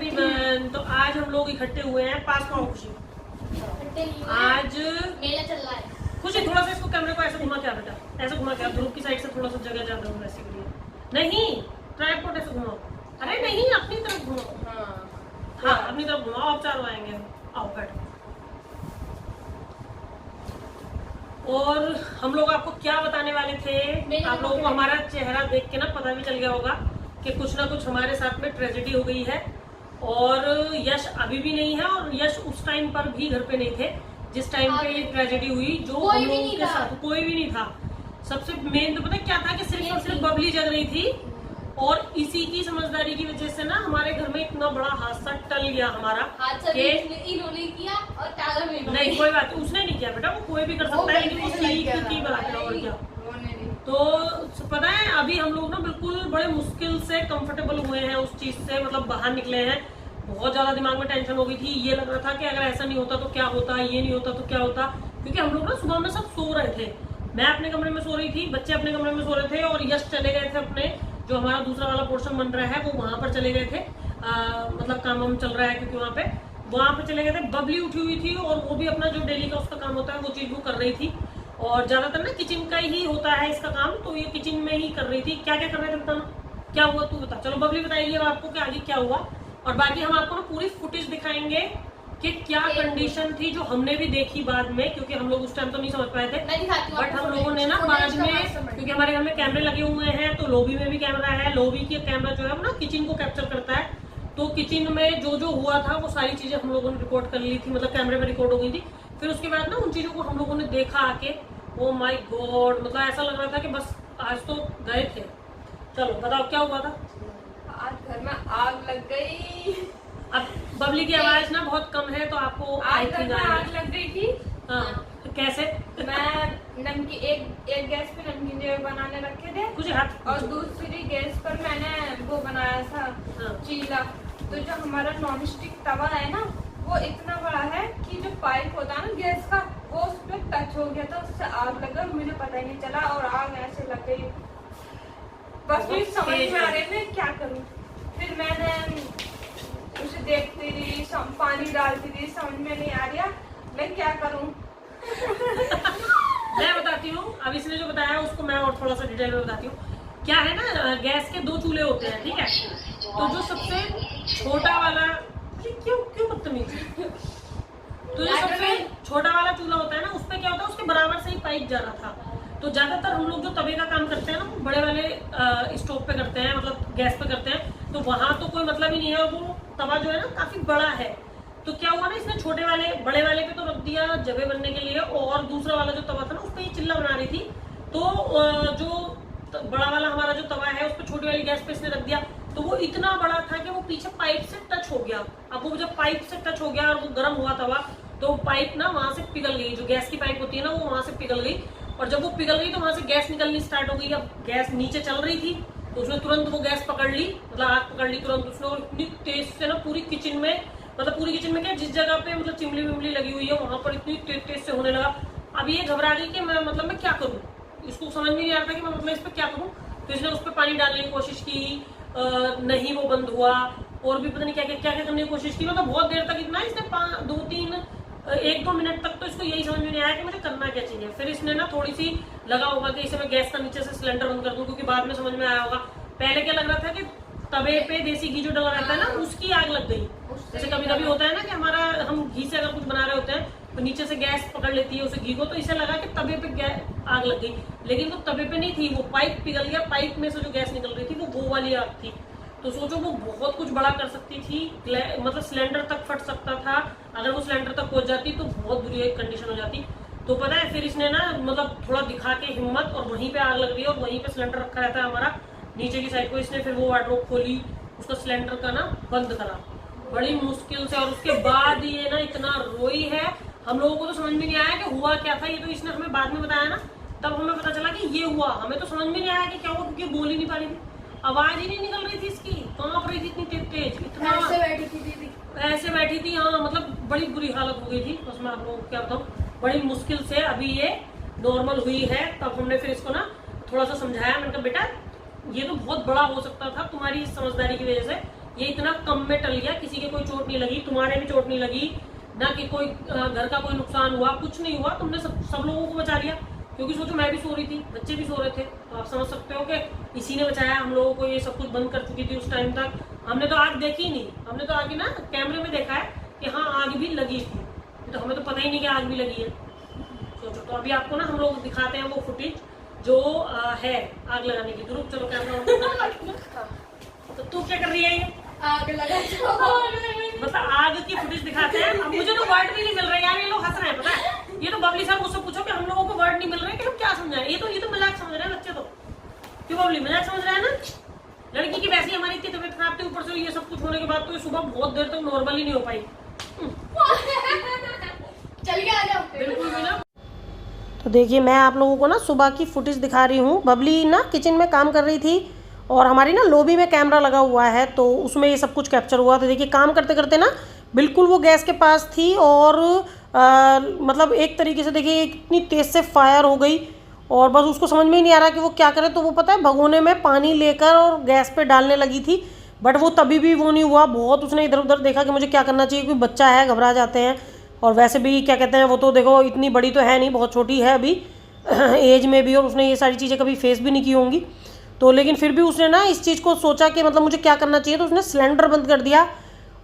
Everyone, तो आज हम लोग इकट्ठे हुए हैं पास में। खुशी आज मेला चल रहा है। खुशी थोड़ा सा इसको कैमरे को ऐसे घुमा के आ बेटा, ऐसे घुमा के आ, ध्रुव की साइड से थोड़ा सा जगह ज्यादा हो वैसे के लिए। नहीं ट्राइपॉड ऐसे घुमाओ, अरे नहीं अपनी तरफ घुमाओ। हाँ अपनी तरफ घुमाओ, आप चारों आएंगे। आओ बैठो। और हम लोग आपको क्या बताने वाले थे, आप लोगों को हमारा चेहरा देख के ना पता भी चल गया होगा कि कुछ ना कुछ हमारे साथ में ट्रेजेडी हो गई है। और यश अभी भी नहीं है, और यश उस टाइम पर भी घर पे नहीं थे जिस टाइम पे ये ट्रेजेडी हुई, जो हम लोगों के साथ कोई भी नहीं था। सबसे मेन तो पता क्या था कि सिर्फ और सिर्फ बबली जग रही थी, और इसी की समझदारी की वजह से ना हमारे घर में इतना बड़ा हादसा टल गया हमारा। इन्होंने किया और टागा में नहीं कोई बात उसने नहीं किया बेटा, वो कोई भी कर सकता है, लेकिन वो सीख की बात है और क्या। तो पता है अभी हम लोग ना बिल्कुल बड़े मुश्किल से कंफर्टेबल हुए हैं उस चीज से, मतलब बाहर निकले हैं। बहुत ज्यादा दिमाग में टेंशन हो गई थी, ये लग रहा था कि अगर ऐसा नहीं होता तो क्या होता, ये नहीं होता तो क्या होता। क्योंकि हम लोग ना सुबह में सब सो रहे थे, मैं अपने कमरे में सो रही थी, बच्चे अपने कमरे में सो रहे थे, और यश चले गए थे अपने जो हमारा दूसरा वाला पोर्शन बन रहा है वो वहां पर चले गए थे। मतलब काम वाम चल रहा है क्योंकि वहां पे चले गए थे। बबली उठी हुई थी और वो भी अपना जो डेली का उसका काम होता है वो चीज वो कर रही थी, और ज्यादातर ना किचन का ही होता है इसका काम, तो ये किचन में ही कर रही थी। क्या क्या कर रहे थे बताना, क्या हुआ तू बता। चलो बबली बताएगी अब आपको कि आगे क्या हुआ, और बाकी हम आपको ना पूरी फुटेज दिखाएंगे कि क्या कंडीशन थी जो हमने भी देखी बाद में, क्योंकि हम लोग उस टाइम तो नहीं समझ पाए थे, बट हम लोगों ने ना बाद में, क्योंकि हमारे घर में कैमरे लगे हुए हैं, तो लॉबी में भी कैमरा है। लॉबी की कैमरा जो है ना किचन को कैप्चर करता है, तो किचन में जो जो हुआ था वो सारी चीजें हम लोगों ने रिकॉर्ड कर ली थी, मतलब कैमरे में रिकॉर्ड हो गई थी। फिर उसके बाद ना उन चीजों को हम लोगों ने देखा आके, ओ माय गॉड, मतलब ऐसा लग रहा था कि बस आज तो गए थे। चलो बताओ क्या हुआ था। आज घर में आग लग गई। अब बबली की आवाज ना बहुत कम है तो आपको आज घर में आग लग गई थी। हाँ कैसे। मैं नमकीन एक गैस पे नमकीन बनाने रखे थे कुछ हाथ, और दूसरी गैस पर मैंने वो बनाया था चीला। तो जो हमारा नॉन स्टिक तवा है ना वो इतना बड़ा है कि जो पाइप होता है ना गैस का वो उस पर टच हो गया था, उससे आग लगा, मुझे पता ही नहीं चला और आग ऐसे लग गई। बस मुझे समझ में आ रही मैं क्या करूं। फिर मैंने उसे देखती रही, पानी डालती रही, समझ में नहीं आ रहा मैं क्या करूं। मैं बताती हूँ, अब इसने जो बताया उसको मैं और थोड़ा सा डिटेल में बताती हूँ। क्या है ना, गैस के 2 चूल्हे होते हैं, ठीक है। तो जो सबसे छोटा वाला, क्यों बदतमीज, तो जो सबसे छोटा वाला चूल्हा होता है ना उसमें क्या होता है, उसके बराबर से ही पाइप जा रहा था। तो ज्यादातर हम लोग जो तवे का काम करते हैं ना वो बड़े वाले स्टोव पे करते हैं, मतलब गैस पे करते हैं, तो वहां तो कोई मतलब ही नहीं है, और वो तवा जो है ना काफी बड़ा है। तो क्या हुआ ना, इसने छोटे वाले बड़े वाले पे तो रख दिया जगह बनने के लिए, और दूसरा वाला जो तवा था ना उस पर ये चिल्ला बना रही थी, तो जो बड़ा वाला हमारा जो तवा है उस पर छोटी वाली गैस पे इसने रख दिया। तो वो इतना बड़ा था कि वो पीछे पाइप से टच हो गया। अब वो जब पाइप से टच हो गया और वो गर्म हुआ तवा, तो पाइप ना वहां से पिघल गई, जो गैस की पाइप होती है ना वो वहां से पिघल गई, और जब वो पिघल गई तो वहां से गैस निकलनी स्टार्ट हो गई। अब गैस नीचे चल रही थी तो उसने तुरंत वो गैस पकड़ ली, मतलब आग पकड़ ली तुरंत उसने, और इतनी तेज से ना पूरी किचन में, मतलब पूरी किचन में क्या जिस जगह पे मतलब चिमली विमली लगी हुई है वहां पर इतनी तेज से होने लगा। अब ये घबरा गई कि मैं क्या करूं, इसको समझ में नहीं आ रहा था कि मैं मतलब इस पर क्या करूं। तो इसने उस पर पानी डालने की कोशिश की, नहीं वो बंद हुआ, और भी पता नहीं क्या क्या करने की कोशिश की, मतलब बहुत देर तक इतना इसने 1-2 मिनट तक तो इसको यही समझ में नहीं आया कि मुझे करना क्या चाहिए। फिर इसने ना थोड़ी सी लगा होगा कि इसे मैं गैस का नीचे से सिलेंडर बंद कर दूं, क्योंकि बाद में समझ में आया होगा। पहले क्या लग रहा था कि तवे पे देसी घी जो डला रहता है ना उसकी आग लग गई। जैसे कभी कभी होता है ना कि हमारा हम घी से अगर कुछ बना रहे होते हैं तो नीचे से गैस पकड़ लेती है उसे घी को, तो इसे लगा कि तवे पे आग लग गई, लेकिन वो तवे पे नहीं थी, वो पाइप पिघल गया, पाइप में से जो गैस निकल रही थी वो वाली आग थी। तो सोचो वो बहुत कुछ बड़ा कर सकती थी, मतलब सिलेंडर तक फट सकता था, अगर वो सिलेंडर तक पहुंच जाती तो बहुत बुरी कंडीशन हो जाती। तो पता है फिर इसने ना मतलब थोड़ा दिखा के हिम्मत, और वहीं पे आग लग रही है और वहीं पे सिलेंडर रखा रहता है हमारा नीचे की साइड को, इसने फिर वो वार्डरोब खोली, उसका सिलेंडर का ना बंद करा बड़ी मुश्किल से, और उसके बाद ये ना इतना रोई है। हम लोगों को तो समझ में नहीं आया कि हुआ क्या था, ये तो इसने हमें बाद में बताया ना, तब हमें पता चला कि ये हुआ। हमें तो समझ में नहीं आया कि क्या हुआ, क्योंकि बोल ही नहीं पा रही थी, आवाज ही नहीं निकल रही थी इसकी, कांप रही थी इतनी तेज, इतना ऐसे बैठी थी दीदी, ऐसे बैठी थी। हाँ मतलब बड़ी बुरी हालत हो गई थी, बस मैं आप लोगों को क्या बताऊँ, बड़ी मुश्किल से अभी ये नॉर्मल हुई है। तब हमने फिर इसको ना थोड़ा सा समझाया, मैंने कहा बेटा ये तो बहुत बड़ा हो सकता था तुम्हारी समझदारी की वजह से, ये इतना कम में टल गया, किसी के कोई चोट नहीं लगी, तुम्हारे भी चोट नहीं लगी, ना कि कोई घर का कोई नुकसान हुआ, कुछ नहीं हुआ। तुमने सब लोगों को बचा लिया, क्योंकि सोचो मैं भी सो रही थी, बच्चे भी सो रहे थे, तो आप समझ सकते हो कि इसी ने बचाया हम लोगों को। ये सब कुछ बंद कर चुकी थी उस टाइम तक, हमने तो आग देखी ही नहीं, हमने तो आगे ना कैमरे में देखा है कि हाँ आग भी लगी थी, तो हमें तो पता ही नहीं कि आग भी लगी है। सोचो, तो अभी आपको ना हम लोग दिखाते हैं वो फुटेज जो है आग लगाने की। ध्रुव चलो कैमरा। तो तू क्या कर रही है? ये आग लगा मतलब आग की फुटेज दिखाते हैं। अब मुझे तो वर्ड भी नहीं मिल रहे यार, ये लोग हंस रहे हैं पता है। ये तो बबली सर मुझसे पूछो कि हम लोगों को वर्ड नहीं मिल रहे कि हम क्या समझाएं। ये तो मजाक समझ रहे हैं बच्चे तो। क्यों बबली, मजाक समझ रहे हैं ना? लड़की की वैसी हमारी इतनी तबीयत खराब थी, ऊपर से ये सब कुछ होने के बाद तो ये सुबह बहुत देर तक नॉर्मल ही नहीं हो पाई। चल के आ जाओ बिल्कुल भी ना। तो देखिए मैं आप लोगों को ना सुबह की फुटेज दिखा रही हूँ। बबली ना किचन में काम कर रही थी और हमारी ना लॉबी में कैमरा लगा हुआ है, तो उसमें ये सब कुछ कैप्चर हुआ। तो देखिए काम करते करते ना बिल्कुल वो गैस के पास थी और मतलब एक तरीके से देखिए इतनी तेज़ से फायर हो गई और बस उसको समझ में ही नहीं आ रहा कि वो क्या करे। तो वो पता है भगोने में पानी लेकर और गैस पे डालने लगी थी, बट वो तभी भी वो नहीं हुआ। बहुत उसने इधर उधर देखा कि मुझे क्या करना चाहिए, क्योंकि बच्चा है, घबरा जाते हैं। और वैसे भी क्या कहते हैं, वो तो देखो इतनी बड़ी तो है नहीं, बहुत छोटी है अभी एज में भी, और उसने ये सारी चीज़ें कभी फेस भी नहीं की होंगी। तो लेकिन फिर भी उसने ना इस चीज़ को सोचा कि मतलब मुझे क्या करना चाहिए, तो उसने सिलेंडर बंद कर दिया।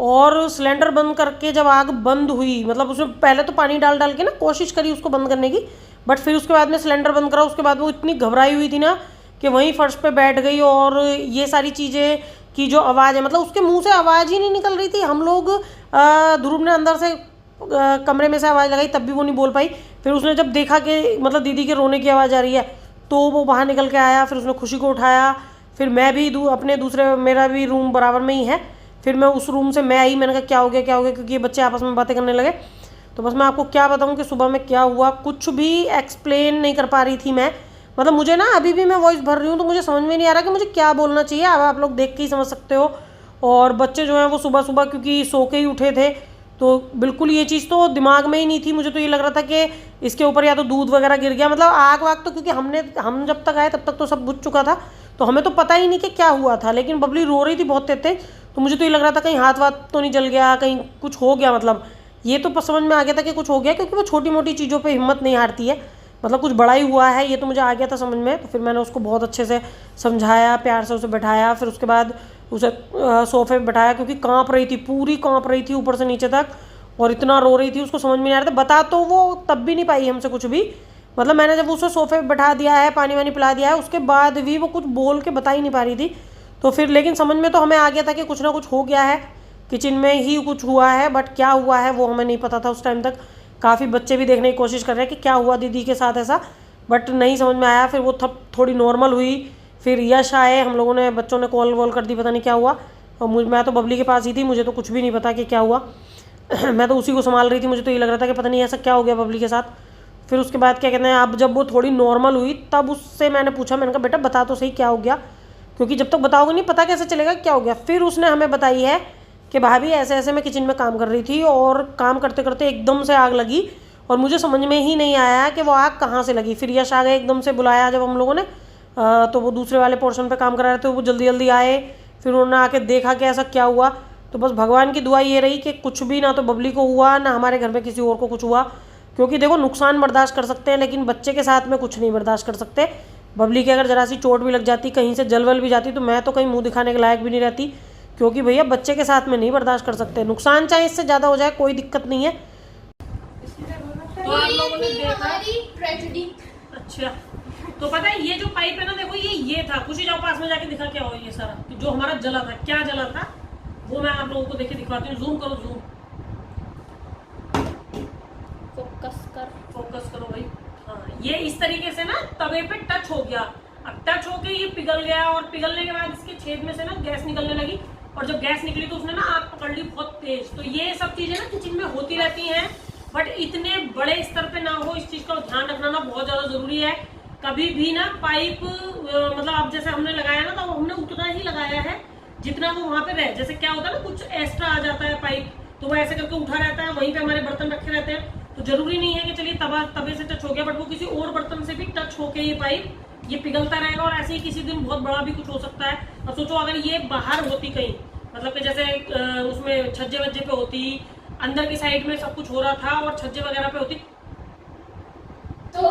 और सिलेंडर बंद करके जब आग बंद हुई, मतलब उसने पहले तो पानी डाल डाल के ना कोशिश करी उसको बंद करने की, बट फिर उसके बाद में सिलेंडर बंद करा। उसके बाद वो इतनी घबराई हुई थी ना कि वहीं फर्श पे बैठ गई। और ये सारी चीज़ें की जो आवाज़ है, मतलब उसके मुंह से आवाज़ ही नहीं निकल रही थी। हम लोग ध्रुव ने अंदर से कमरे में से आवाज़ लगाई, तब भी वो नहीं बोल पाई। फिर उसने जब देखा कि मतलब दीदी के रोने की आवाज़ आ रही है, तो वो बाहर निकल के आया। फिर उसने खुशी को उठाया। फिर मैं भी अपने दूसरे, मेरा भी रूम बराबर में ही है, फिर मैं उस रूम से मैं आई। मैंने कहा क्या हो गया क्या हो गया, क्योंकि ये बच्चे आपस में बातें करने लगे। तो बस मैं आपको क्या बताऊं कि सुबह में क्या हुआ, कुछ भी एक्सप्लेन नहीं कर पा रही थी मैं। मतलब मुझे ना अभी भी मैं वॉइस भर रही हूँ तो मुझे समझ में नहीं आ रहा कि मुझे क्या बोलना चाहिए। अब आप लोग देख के ही समझ सकते हो। और बच्चे जो हैं वो सुबह सुबह क्योंकि सो के ही उठे थे, तो बिल्कुल ये चीज़ तो दिमाग में ही नहीं थी। मुझे तो ये लग रहा था कि इसके ऊपर या तो दूध वगैरह गिर गया, मतलब आग वाग तो, क्योंकि हम जब तक आए तब तक तो सब बुझ चुका था, तो हमें तो पता ही नहीं कि क्या हुआ था। लेकिन बबली रो रही थी बहुत तेज, तो मुझे तो ये लग रहा था कहीं हाथ वाथ तो नहीं जल गया, कहीं कुछ हो गया। मतलब ये तो समझ में आ गया था कि कुछ हो गया, क्योंकि वो छोटी मोटी चीज़ों पे हिम्मत नहीं हारती है। मतलब कुछ बड़ा ही हुआ है, ये तो मुझे आ गया था समझ में। तो फिर मैंने उसको बहुत अच्छे से समझाया, प्यार से उसे बैठाया। फिर उसके बाद उसे सोफे पे बैठाया, क्योंकि काँप रही थी, पूरी काँप रही थी ऊपर से नीचे तक, और इतना रो रही थी, उसको समझ में नहीं आ रहा था। बता तो वो तब भी नहीं पाई हमसे कुछ भी। मतलब मैंने जब उसे सोफे पे बैठा दिया है, पानी वानी पिला दिया है, उसके बाद भी वो कुछ बोल के बता ही नहीं पा रही थी। तो फिर लेकिन समझ में तो हमें आ गया था कि कुछ ना कुछ हो गया है, किचन में ही कुछ हुआ है, बट क्या हुआ है वो हमें नहीं पता था उस टाइम तक। काफ़ी बच्चे भी देखने की कोशिश कर रहे हैं कि क्या हुआ दीदी के साथ ऐसा, बट नहीं समझ में आया। फिर वो थोड़ी नॉर्मल हुई, फिर यश आए, हम लोगों ने, बच्चों ने कॉल वॉल कर दी, पता नहीं क्या हुआ। और मैं तो बबली के पास ही थी, मुझे तो कुछ भी नहीं पता कि क्या हुआ। मैं तो उसी को संभाल रही थी, मुझे तो ये लग रहा था कि पता नहीं ऐसा क्या हो गया बबली के साथ। फिर उसके बाद क्या कहते हैं, अब जब वो थोड़ी नॉर्मल हुई तब उससे मैंने पूछा, मैंने कहा बेटा बता तो सही क्या हो गया, क्योंकि जब तक बताओगे नहीं पता कैसे चलेगा क्या हो गया। फिर उसने हमें बताई है कि भाभी ऐसे ऐसे मैं किचन में काम कर रही थी और काम करते करते एकदम से आग लगी और मुझे समझ में ही नहीं आया कि वो आग कहाँ से लगी। फिर यश आ गए, एकदम से बुलाया जब हम लोगों ने, तो वो दूसरे वाले पोर्शन पे काम करा रहे थे, वो जल्दी जल्दी आए। फिर उन्होंने आके देखा कि ऐसा क्या हुआ। तो बस भगवान की दुआ ये रही कि कुछ भी ना तो बबली को हुआ, ना हमारे घर में किसी और को कुछ हुआ। क्योंकि देखो नुकसान बर्दाश्त कर सकते हैं, लेकिन बच्चे के साथ में कुछ नहीं बर्दाश्त कर सकते। बबली के अगर जरा सी चोट भी लग जाती, कहीं से जल वल भी जाती, तो मैं तो कहीं मुंह दिखाने के लायक भी नहीं रहती, क्योंकि भैया बच्चे के साथ में नहीं बर्दाश्त कर सकते। नुकसान चाहे इससे ज़्यादा हो जाए कोई दिक्कत नहीं है। तो आप लोगों ने देखा ट्रेजेडी। अच्छा, तो पता है ये जो पाइप है ना, देखो ये था, खुशी जाओ पास में जाके दिखा क्या हो, ये सारा जो हमारा जला था, क्या जला था वो मैं आप लोगों को देखे दिखवाती हूँ। जूम करो, जूम फोकस करो भाई। हाँ, ये इस तरीके से ना तवे पे टच हो गया। अब टच होके ये पिघल गया और पिघलने के बाद इसके छेद में से ना गैस निकलने लगी, और जब गैस निकली तो उसने ना आग पकड़ ली बहुत तेज। तो ये सब चीजें ना किचन में होती रहती हैं, बट इतने बड़े स्तर पे ना हो, इस चीज का ध्यान रखना ना बहुत ज्यादा जरूरी है। कभी भी ना पाइप मतलब अब जैसे हमने लगाया ना, तो हमने उतना ही लगाया है जितना वो वहां पे रहे। जैसे क्या होता है ना, कुछ एक्स्ट्रा आ जाता है पाइप, तो वो ऐसे करके उठा रहता है, वहीं पे हमारे बर्तन रखे रहते हैं। तो जरूरी नहीं है कि चलिए तवे से टच हो गया, बट वो किसी और बर्तन से भी टच होके ये पाइप ये पिघलता रहेगा, और ऐसे ही किसी दिन बहुत बड़ा भी कुछ हो सकता है। अब सोचो अगर ये बाहर होती कहीं, मतलब कि जैसे उसमें छज्जे वज्जे पे होती, अंदर की साइड में सब कुछ हो रहा था और छज्जे वगैरह पे होती तो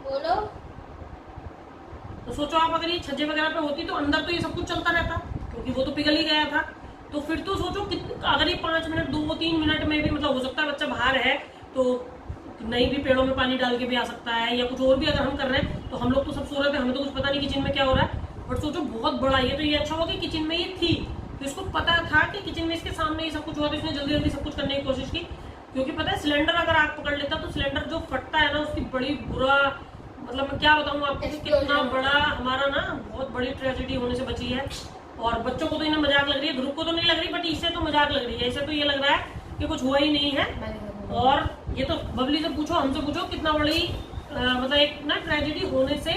बोलो। तो सोचो आप अगर ये छज्जे वगैरह पे होती तो अंदर तो ये सब कुछ चलता रहता, क्योंकि वो तो पिघल ही गया था। तो फिर तो सोचो अगर ये 5 मिनट 2-3 मिनट में भी मतलब हो सकता है बच्चा बाहर है तो नहीं भी पेड़ों में पानी डाल के भी आ सकता है, या कुछ और भी अगर हम कर रहे हैं। तो हम लोग तो सब सो रहे थे, हमें तो कुछ पता नहीं किचन में क्या हो रहा है। बट सोचो बहुत बड़ा ये, तो ये अच्छा हुआ कि किचन में ये थी, तो इसको पता था कि किचन में इसके सामने ये सब कुछ हुआ, तो इसने जल्दी जल्दी सब कुछ करने की कोशिश की। क्योंकि पता है सिलेंडर अगर आग पकड़ लेता तो सिलेंडर जो फटता है ना उसकी बड़ी बुरा, मतलब मैं क्या बताऊँ आपको कि कितना बड़ा हमारा ना बहुत बड़ी ट्रेजेडी होने से बची है। और बच्चों को तो इन्हें मजाक लग रही है, ध्रुव को तो नहीं लग रही, बट इसे तो मजाक लग रही है। इसे तो ये लग रहा है कि कुछ हुआ ही नहीं है। और ये तो बबली से पूछो, हमसे पूछो कितना बड़ी मतलब एक ना ट्रेजेडी होने से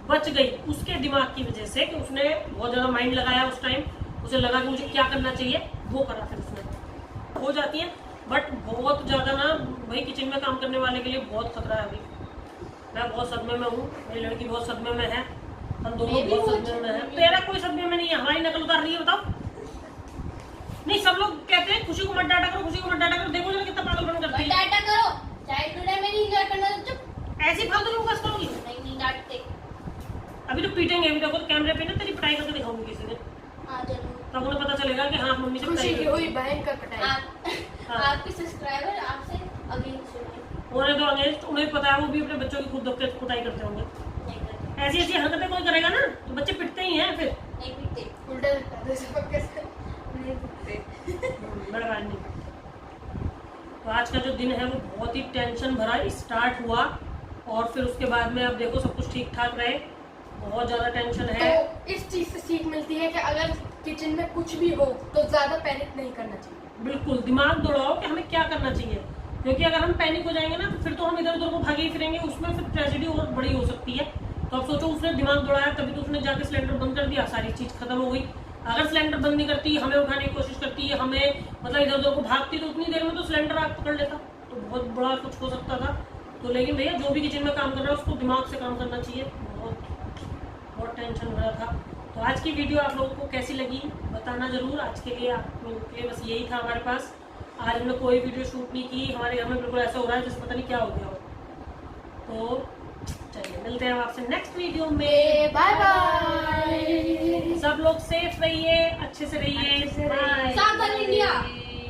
बच गई उसके दिमाग की वजह से, कि उसने बहुत ज्यादा माइंड लगाया उस टाइम। उसे लगा कि मुझे क्या करना चाहिए, वो करा फिर उसने। हो जाती है बट बहुत ज्यादा ना भाई किचन में काम करने वाले के लिए बहुत खतरा है अभी। मैं बहुत सदमे में हूँ, मेरी लड़की बहुत सदमे में है, हम दोनों बहुत सदमे में हैं। तेरा कोई सदमे में नहीं है, हमारी नकल उतार रही है, बताओ। नहीं, सब लोग कहते हैं खुशी को मत डांटा करो, खुशी को मत डांटा करो। देखो जरा कितना पागलपन करती है। डांटा करो, चाइल्डहुड है, मेरी एंजॉय करना तो चुप। ऐसी फालतू लोग बस करोगी। नहीं डांटते। अभी तो पीटेंगे, अभी देखो कैमरे पे ना तेरी पिटाई करके दिखाऊंगी किसी दिन, हाँ जरूर। तब उन्हें पता चलेगा कि हाँ मम्मी से खुशी की पिटाई हुई बहन का पिटाई। आपके सब्सक्राइबर आपसे अगेंस्ट हो होने तो अगेंस्ट, उन्हें पता है वो भी अपने बच्चों की खुद दबके कुटाई करते होंगे। नहीं करते, ऐसी ऐसी हरकतें कोई करेगा ना तो बच्चे पिटते ही हैं फिर। नहीं पीते। उल्टा दिखता है सब कैसे। नहीं दिखते। बड़ा बात नहीं। तो आज का जो दिन है वो बहुत ही टेंशन भरा स्टार्ट हुआ, और फिर उसके बाद में अब देखो सब कुछ ठीक ठाक रहे। बहुत ज्यादा टेंशन है। तो इस चीज से सीख मिलती है कि अगर किचन में कुछ भी हो तो ज्यादा पैनिक नहीं करना चाहिए। बिल्कुल दिमाग दौड़ाओ कि हमें क्या करना चाहिए, क्योंकि अगर हम पैनिक हो जाएंगे ना फिर तो हम इधर उधर को भागे ही फिरेंगे, उसमें फिर ट्रेजेडी और बड़ी हो सकती है। तो अब सोचो उसने दिमाग दौड़ाया तभी तो उसने जाके सिलेंडर बंद कर दिया, सारी चीज खत्म हो गई। अगर सिलेंडर बंद नहीं करती, हमें उठाने की कोशिश करती, हमें मतलब इधर उधर को भागती, तो उतनी देर में तो सिलेंडर आग पकड़ लेता, तो बहुत बड़ा कुछ हो सकता था। तो लेकिन भैया जो भी किचन में काम कर रहा है उसको दिमाग से काम करना चाहिए। बहुत टेंशन हो रहा था। तो आज की वीडियो आप लोगों को कैसी लगी बताना जरूर। आज के लिए आप लोगों के लिए बस यही था हमारे पास। आज हमने कोई वीडियो शूट नहीं की, हमारे घर में बिल्कुल ऐसा हो रहा है जैसे पता नहीं क्या हो गया हो। तो चलिए मिलते हैं आपसे नेक्स्ट वीडियो में। Bye bye. सब लोग सेफ रहिए, अच्छे से रहिए। बाय। सावधान इंडिया।